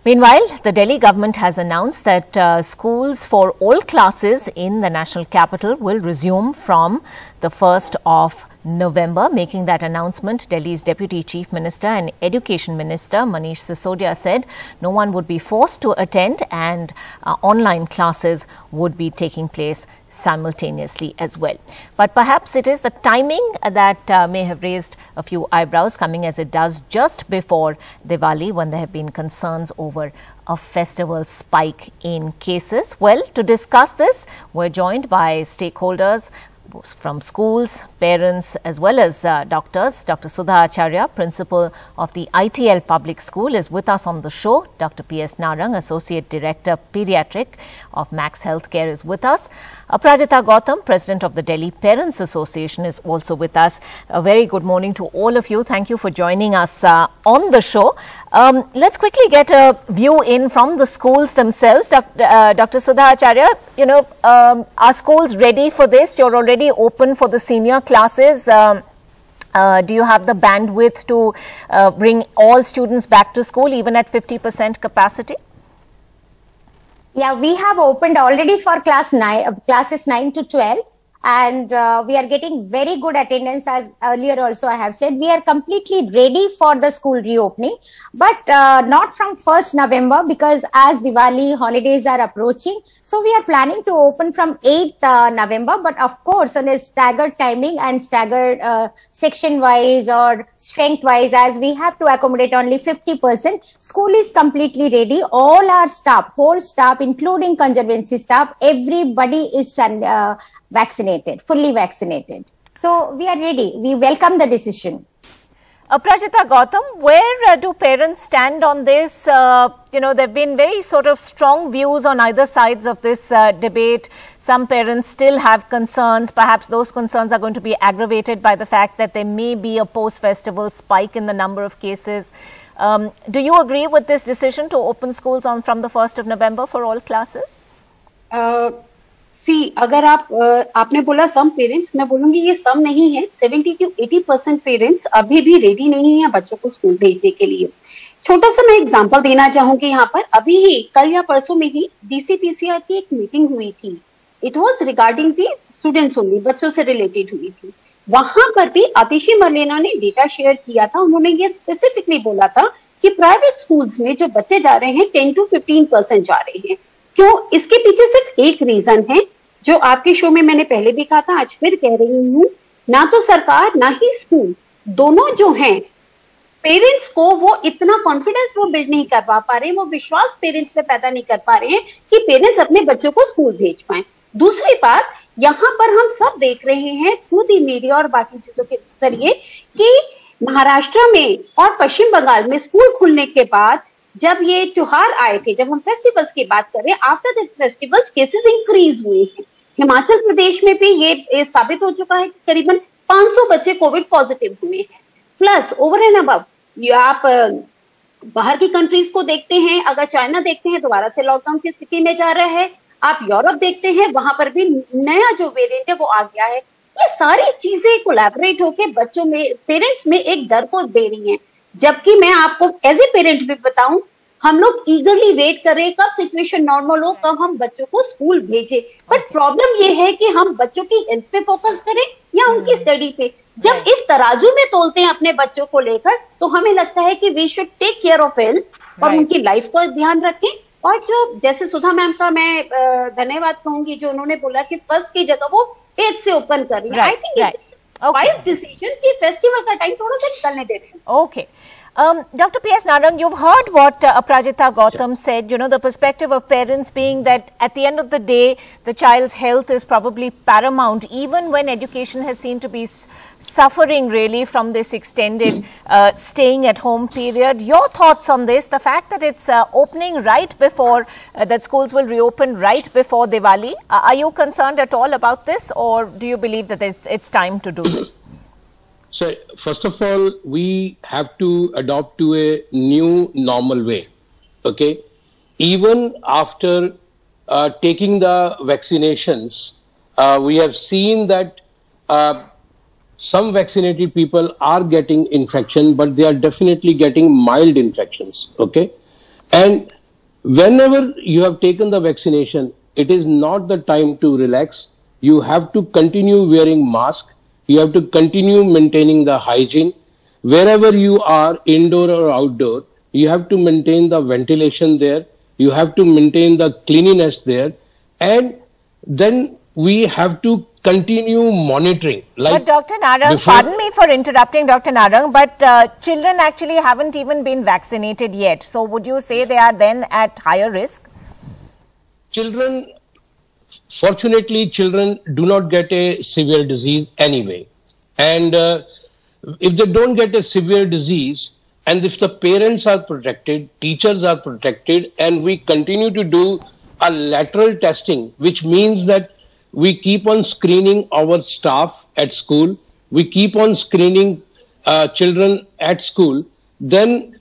Meanwhile, the Delhi government has announced that schools for all classes in the national capital will resume from the 1st of November. Making that announcement, Delhi's Deputy Chief Minister and Education Minister Manish Sisodia said no one would be forced to attend and online classes would be taking place simultaneously as well. But perhaps it is the timing that may have raised a few eyebrows, coming as it does just before Diwali, when there have been concerns over a festival spike in cases. Well, to discuss this, we're joined by stakeholders from schools, parents, as well as doctors. Dr. Sudha Acharya, principal of the ITL Public School, is with us on the show. Dr. P.S. Narang, Associate Director, Pediatric of Max Healthcare, is with us. Aprajita Gautam, President of the Delhi Parents Association, is also with us. A very good morning to all of you. Thank you for joining us on the show. Let's quickly get a view in from the schools themselves. Dr. Sudha Acharya, you know, are schools ready for this? You're already open for the senior classes. Do you have the bandwidth to bring all students back to school, even at 50% capacity? Yeah, we have opened already for classes 9 to 12. And we are getting very good attendance, as earlier also I have said. We are completely ready for the school reopening, but not from 1st November, because as Diwali holidays are approaching, so we are planning to open from 8th November, but of course on a staggered timing and staggered section wise or strength wise, as we have to accommodate only 50%. School is completely ready. All our staff, whole staff, including conservancy staff, everybody is vaccinated, fully vaccinated. So we are ready. We welcome the decision. Aprajita Gautam, where do parents stand on this? You know, there have been very sort of strong views on either sides of this debate. Some parents still have concerns. Perhaps those concerns are going to be aggravated by the fact that there may be a post-festival spike in the number of cases. Do you agree with this decision to open schools from the 1st of November for all classes? अगर आपने बोला some parents, मैं बोलूंगी ये सम नहीं है। 70 to 80% parents अभी भी रेडी नहीं है बच्चों को स्कूल भेजने के लिए। छोटा सा मैं एग्जांपल देना चाहूंगी यहाँ पर। अभी ही कल या परसों में ही DCPCR की एक मीटिंग हुई थी। It was regarding the students only, बच्चों से रिलेटेड हुई थी। वहां पर भी आतिशी मरलेना ने डेटा शेयर किया था। उन्होंने ये स्पेसिफिकली बोला था कि प्राइवेट स्कूल्स में जो बच्चे जा रहे हैं 10 to 15% जा रहे हैं। क्यों? इसके पीछे सिर्फ एक रीजन है, जो आपके शो में मैंने पहले भी कहा था, आज फिर कह रही हूँ। ना तो सरकार ना ही स्कूल, दोनों जो हैं, पेरेंट्स को वो इतना कॉन्फिडेंस वो बिल्ड नहीं कर पा रहे हैं, वो विश्वास पेरेंट्स में पैदा नहीं कर पा रहे हैं कि पेरेंट्स अपने बच्चों को स्कूल भेज पाए। दूसरी बात, यहाँ पर हम सब देख रहे हैं थ्रू दी मीडिया और बाकी चीजों के जरिए कि महाराष्ट्र में और पश्चिम बंगाल में स्कूल खुलने के बाद जब ये त्योहार आए थे, जब हम फेस्टिवल्स की बात करें, after the festivals cases increase हुए हैं। हिमाचल प्रदेश में भी ये साबित हो चुका है कि करीबन 500 बच्चे कोविड पॉजिटिव हुए हैं। प्लस ओवर एंड अबव आप बाहर की कंट्रीज को देखते हैं, अगर चाइना देखते हैं दोबारा से लॉकडाउन की स्थिति में जा रहा है। आप यूरोप देखते हैं, वहां पर भी नया जो वेरिएंट है वो आ गया है। ये सारी चीजें कोलैबोरेट होकर बच्चों में, पेरेंट्स में एक डर को दे रही है। जबकि मैं आपको एज ए पेरेंट भी बताऊं, हम लोग ईगरली वेट कर रहे हैं कब सिचुएशन नॉर्मल हो, कब हम बच्चों को स्कूल भेजें। बट प्रॉब्लम ये है कि हम बच्चों की हेल्थ पे फोकस करें या उनकी स्टडी पे। जब इस तराजू में तोलते हैं अपने बच्चों को लेकर, तो हमें लगता है कि we should take care of health और उनकी लाइफ को ध्यान रखें। और जो जैसे सुधा मैम का मैं धन्यवाद कहूंगी, जो उन्होंने बोला कि फर्स्ट की जगह वो 8 से ओपन करना। आई थिंक वाइज डिसीजन कि फेस्टिवल का टाइम थोड़ा सा निकलने दे रहे हैं। Okay, Dr. P.S. Narang, you've heard what Aprajita Gautam said, you know, the perspective of parents being that at the end of the day, the child's health is probably paramount, even when education has seemed to be suffering really from this extended staying at home period. Your thoughts on this, the fact that it's opening right before, that schools will reopen right before Diwali. Are you concerned at all about this, or do you believe that it's time to do this? So, first of all, we have to adopt to a new normal way, okay? Even after taking the vaccinations, we have seen that some vaccinated people are getting infection, but they are definitely getting mild infections, okay? And whenever you have taken the vaccination, it is not the time to relax. You have to continue wearing mask. You have to continue maintaining the hygiene. Wherever you are, indoor or outdoor, you have to maintain the ventilation there. You have to maintain the cleanliness there. And then we have to continue monitoring. But Dr. Narang, pardon me for interrupting, Dr. Narang, but children actually haven't even been vaccinated yet. So would you say they are then at higher risk? Children, fortunately, children do not get a severe disease anyway. And if they don't get a severe disease, and if the parents are protected, teachers are protected, and we continue to do a lateral testing, which means that we keep on screening our staff at school, we keep on screening children at school, then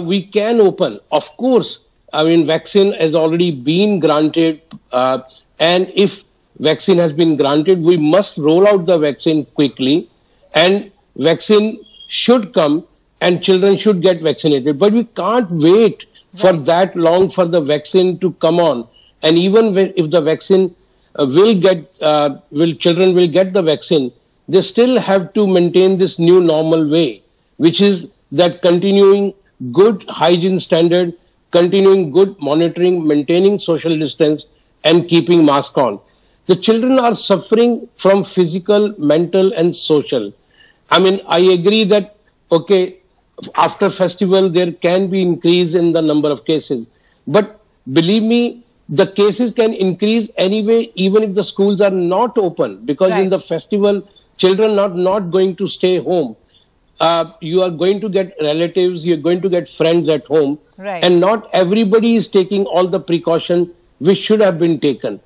we can open. Of course, I mean, vaccine has already been granted, and if vaccine has been granted, we must roll out the vaccine quickly, and vaccine should come and children should get vaccinated. But we can't wait for that long for the vaccine to come on. And even if the vaccine children will get the vaccine, they still have to maintain this new normal way, which is that continuing good hygiene standard, continuing good monitoring, maintaining social distance, and keeping mask on. The children are suffering from physical, mental, and social. I mean, I agree that, okay, after festival, there can be increase in the number of cases. But believe me, the cases can increase anyway, even if the schools are not open, because in the festival, children are not going to stay home. You are going to get relatives, you're going to get friends at home. And not everybody is taking all the precaution which should have been taken.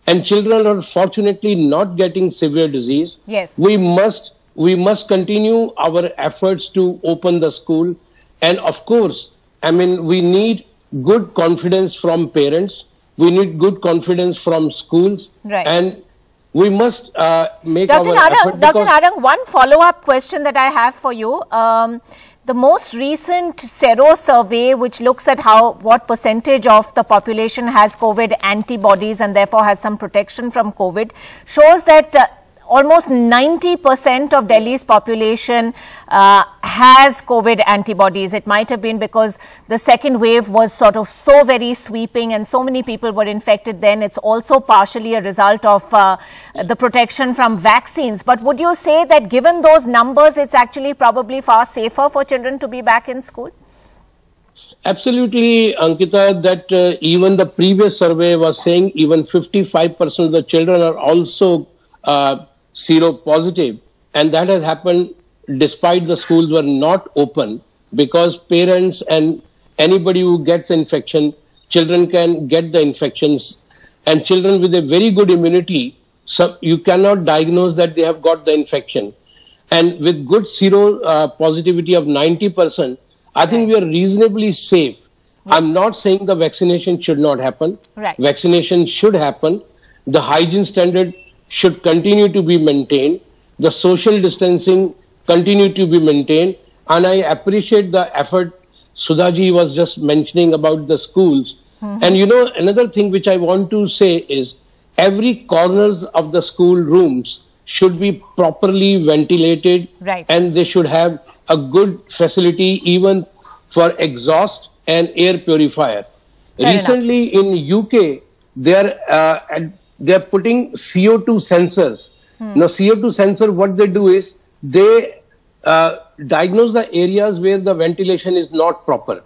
And children are fortunately not getting severe disease. We must continue our efforts to open the school. And of course, I mean, we need good confidence from parents. We need good confidence from schools. And we must make our effort. Dr. Narang, one follow-up question that I have for you. The most recent Sero survey, which looks at what percentage of the population has COVID antibodies and therefore has some protection from COVID, shows that almost 90% of Delhi's population has COVID antibodies. It might have been because the second wave was sort of so very sweeping and so many people were infected then. It's also partially a result of the protection from vaccines. But would you say that given those numbers, it's actually probably far safer for children to be back in school? Absolutely, Ankita, that even the previous survey was saying even 55% of the children are also seropositive, and that has happened despite the schools were not open, because parents and anybody who gets infection, children can get the infections, and children with a very good immunity, so you cannot diagnose that they have got the infection. And with good seropositivity of 90%, I think we are reasonably safe. I'm not saying the vaccination should not happen. Vaccination should happen. The hygiene standard should continue to be maintained. The social distancing continue to be maintained. And I appreciate the effort Sudhaji was just mentioning about the schools. And you know, another thing which I want to say is every corners of the school rooms should be properly ventilated, and they should have a good facility even for exhaust and air purifier. Recently in UK, they're putting CO2 sensors. Now, CO2 sensor, what they do is they diagnose the areas where the ventilation is not proper.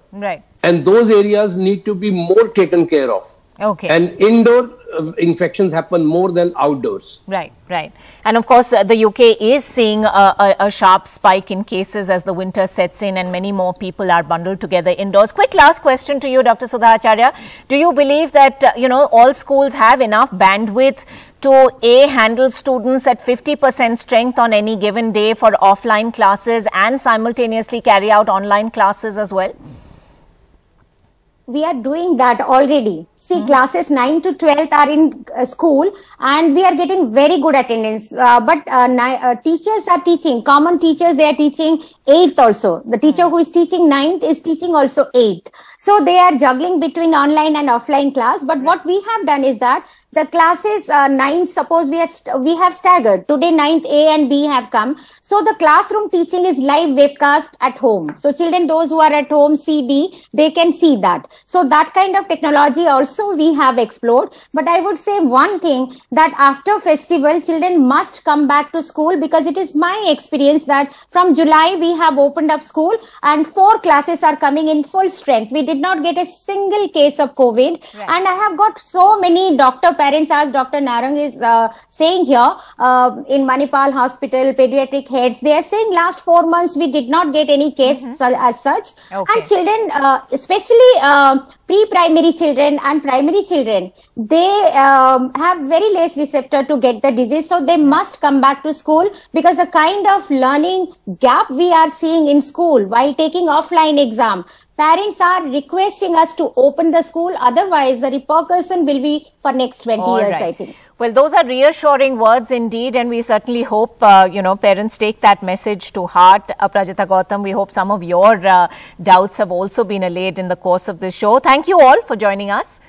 And those areas need to be more taken care of. And indoor infections happen more than outdoors. And of course, the UK is seeing a sharp spike in cases as the winter sets in and many more people are bundled together indoors. Quick last question to you, Dr. Sudha Acharya. Do you believe that, all schools have enough bandwidth to handle students at 50% strength on any given day for offline classes and simultaneously carry out online classes as well? We are doing that already. See, classes 9 to 12 are in school and we are getting very good attendance. But teachers are teaching, common teachers, they are teaching 8th also. The teacher who is teaching 9th is teaching also 8th. So they are juggling between online and offline class. But what we have done is that the classes 9, suppose we have staggered. Today 9th A and B have come. So the classroom teaching is live webcast at home. So children, those who are at home, CD, they can see that. So that kind of technology also we have explored. But I would say one thing, that after festival, children must come back to school, because it is my experience that from July we have opened up school and 4 classes are coming in full strength. We did not get a single case of COVID. Right. And I have got so many parents, as Dr. Narang is saying here, in Manipal Hospital, pediatric heads, they are saying last 4 months we did not get any case as such. Okay. And children, especially pre-primary children and primary children, they have very less receptor to get the disease. So they must come back to school, because the kind of learning gap we are seeing in school while taking offline exam, parents are requesting us to open the school. Otherwise, the repercussion will be for next 20 years, I think. Well, those are reassuring words indeed, and we certainly hope, parents take that message to heart. Aprajita Gautam, we hope some of your doubts have also been allayed in the course of this show. Thank you all for joining us.